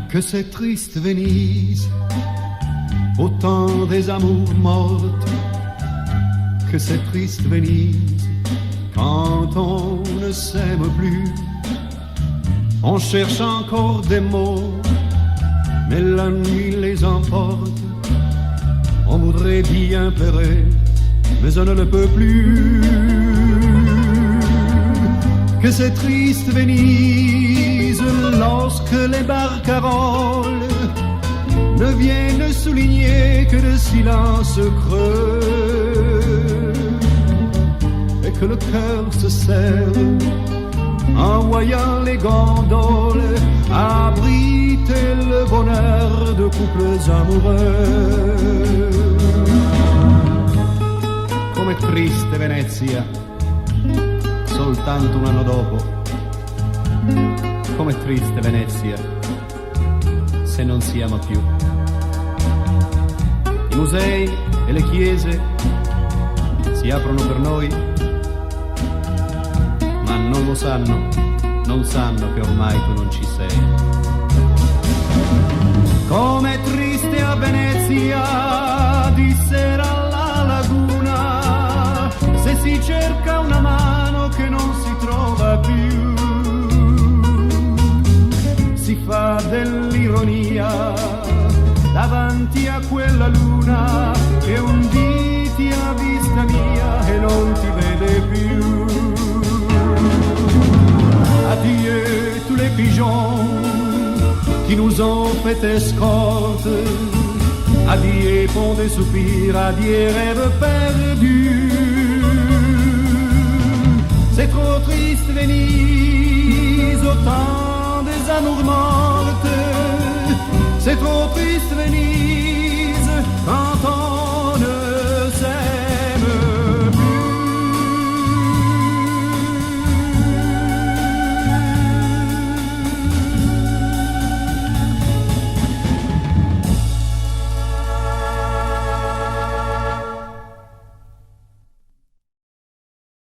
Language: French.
Que c'est triste Venise, au temps des amours mortes. Que c'est triste Venise, quand on ne s'aime plus. On cherche encore des mots, mais la nuit les emporte. On voudrait bien pleurer, mais on ne le peut plus. Que c'est triste Venise, lorsque les barcaroles ne viennent souligner que le silence creux, et que le cœur se serre en voyant les gondoles abriter le bonheur de couples amoureux. Com'è triste Venezia, soltanto un anno dopo. Com'è triste Venezia, se non si ama più. I musei e le chiese si aprono per noi, ma non lo sanno, non sanno che ormai tu non ci sei. Com'è triste a Venezia di sera alla laguna, se si cerca una mano che non si trova più. Si fa dell'ironia davanti a quella luna che un dì ti ha vista mia e non ti vede più. Adieu tous les pigeons qui nous ont fait escorte. Adieu pont des soupirs, adieu rêves perdus. C'est trop triste Venise, au temps des amours mortes. C'est trop triste Venise,